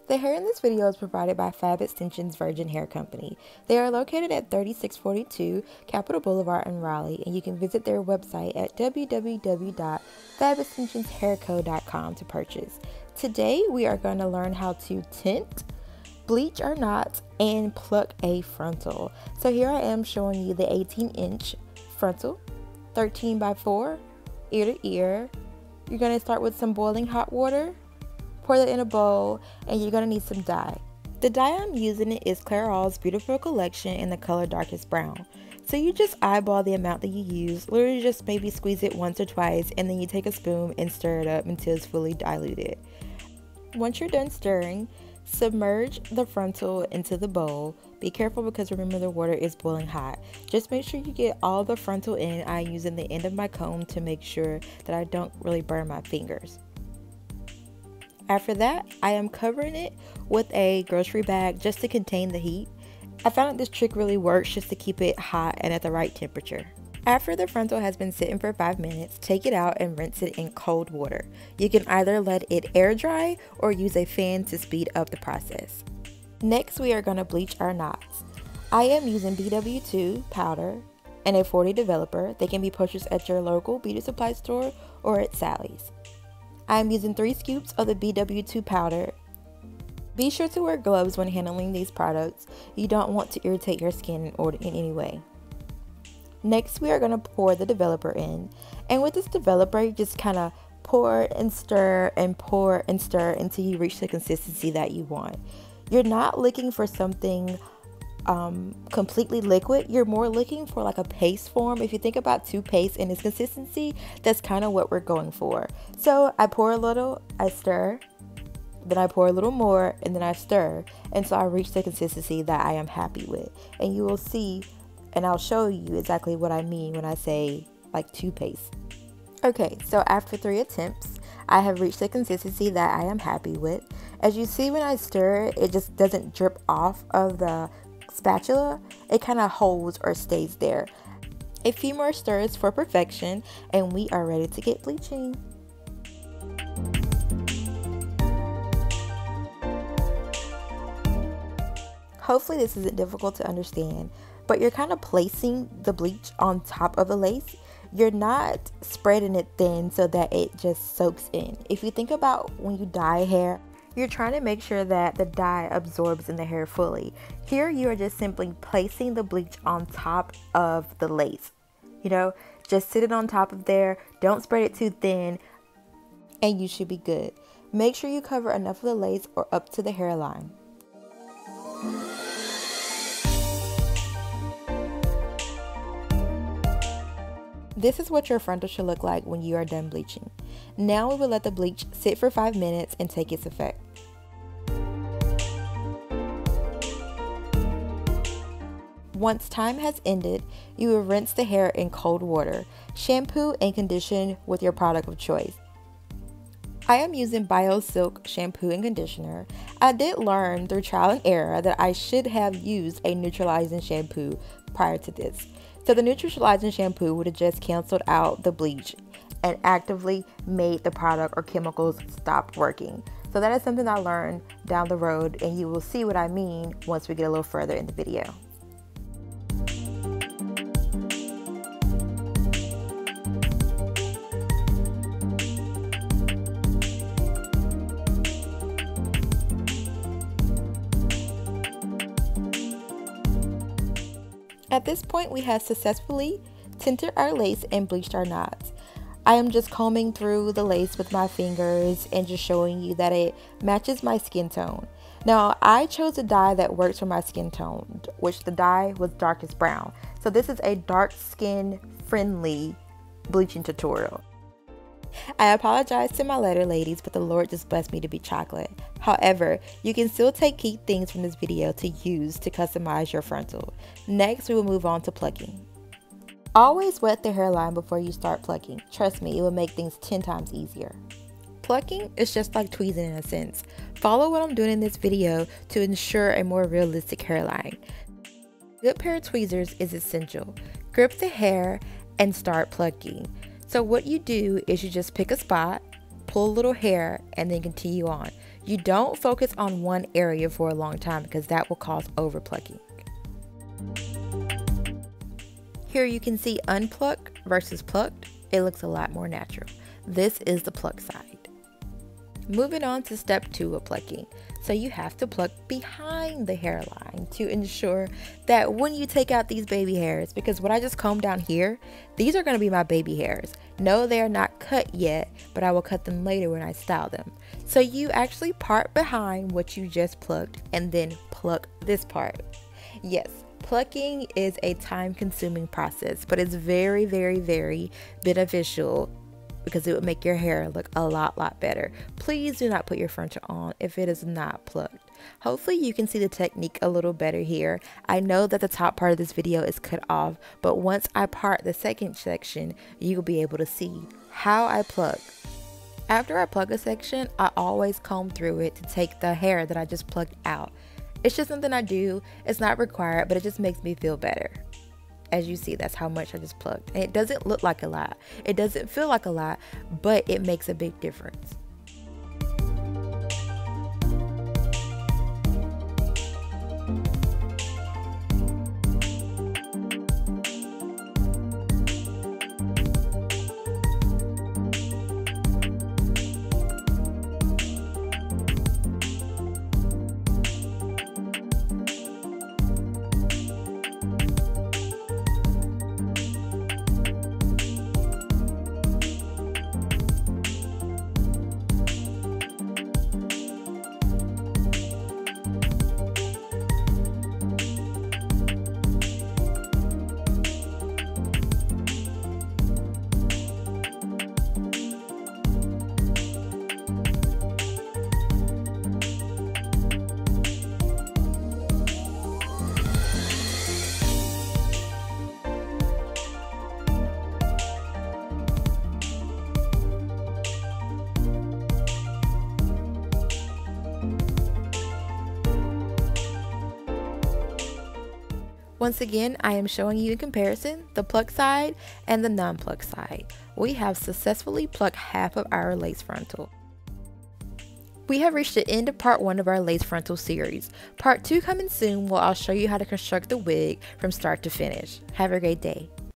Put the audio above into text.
The hair in this video is provided by Fab Extensions Virgin Hair Company. They are located at 3642 Capitol Boulevard in Raleigh, and you can visit their website at www.fabextensionshairco.com to purchase. Today we are going to learn how to tint, bleach or not, and pluck a frontal. So here I am showing you the 18-inch frontal, 13 by 4, ear to ear. You're going to start with some boiling hot water. Pour that in a bowl, and you're going to need some dye. The dye I'm using is Clairol's Beautiful Collection in the color Darkest Brown. So you just eyeball the amount that you use, literally just maybe squeeze it once or twice, and then you take a spoon and stir it up until it's fully diluted. Once you're done stirring, submerge the frontal into the bowl. Be careful because remember the water is boiling hot. Just make sure you get all the frontal in. I'm using the end of my comb to make sure that I don't really burn my fingers. After that, I am covering it with a grocery bag just to contain the heat. I found that this trick really works just to keep it hot and at the right temperature. After the frontal has been sitting for 5 minutes, take it out and rinse it in cold water. You can either let it air dry or use a fan to speed up the process. Next, we are going to bleach our knots. I am using BW2 powder and a 40 developer. They can be purchased at your local beauty supply store or at Sally's. I am using 3 scoops of the BW2 powder. Be sure to wear gloves when handling these products. You don't want to irritate your skin in any way. Next, we are going to pour the developer in. And with this developer, you just kind of pour and stir and pour and stir until you reach the consistency that you want. You're not looking for something completely liquid. You're more looking for like a paste form. If you think about toothpaste and its consistency, that's kind of what we're going for. So I pour a little, I stir, then I pour a little more, and then I stir, and so I reach the consistency that I am happy with. And you will see, and I'll show you exactly what I mean when I say like toothpaste. Okay, so after 3 attempts, I have reached the consistency that I am happy with. As you see, when I stir, it just doesn't drip off of the spatula. It kind of holds or stays there. A few more stirs for perfection, and we are ready to get bleaching. Hopefully this isn't difficult to understand, but you're kind of placing the bleach on top of the lace. You're not spreading it thin so that it just soaks in. If you think about when you dye hair, you're trying to make sure that the dye absorbs in the hair fully. Here you are just simply placing the bleach on top of the lace. You know, just sit it on top of there. Don't spread it too thin, and you should be good. Make sure you cover enough of the lace or up to the hairline. This is what your frontal should look like when you are done bleaching. Now we will let the bleach sit for 5 minutes and take its effect. Once time has ended, you will rinse the hair in cold water. Shampoo and condition with your product of choice. I am using BioSilk shampoo and conditioner. I did learn through trial and error that I should have used a neutralizing shampoo prior to this. So the neutralizing shampoo would have just canceled out the bleach and actively made the product or chemicals stop working. So that is something I learned down the road, and you will see what I mean once we get a little further in the video. At this point, we have successfully tinted our lace and bleached our knots. I am just combing through the lace with my fingers and just showing you that it matches my skin tone. Now, I chose a dye that works for my skin tone, which the dye was Darkest Brown. So this is a dark skin friendly bleaching tutorial. I apologize to my letter ladies, but the Lord just blessed me to be chocolate. However, you can still take key things from this video to use to customize your frontal. Next, we will move on to plucking. Always wet the hairline before you start plucking. Trust me, it will make things 10 times easier. Plucking is just like tweezing in a sense. Follow what I'm doing in this video to ensure a more realistic hairline. A good pair of tweezers is essential. Grip the hair and start plucking. So what you do is you just pick a spot, pull a little hair, and then continue on. You don't focus on one area for a long time because that will cause over plucking. Here you can see unplucked versus plucked. It looks a lot more natural. This is the pluck side. Moving on to step 2 of plucking. So you have to pluck behind the hairline to ensure that when you take out these baby hairs, because what I just combed down here, these are going to be my baby hairs. No, they are not cut yet, but I will cut them later when I style them. So you actually part behind what you just plucked and then pluck this part. Yes, plucking is a time-consuming process, but it's very, very, very beneficial because it would make your hair look a lot better. Please do not put your frontal on if it is not plucked. Hopefully you can see the technique a little better here. I know that the top part of this video is cut off, but once I part the second section, you will be able to see how I pluck. After I pluck a section, I always comb through it to take the hair that I just plucked out. It's just something I do. It's not required, but it just makes me feel better. As you see, that's how much I just plucked. And it doesn't look like a lot. It doesn't feel like a lot, but it makes a big difference. Once again, I am showing you in comparison the pluck side and the non-pluck side. We have successfully plucked half of our lace frontal. We have reached the end of part 1 of our lace frontal series. Part 2 coming soon, where I'll show you how to construct the wig from start to finish. Have a great day.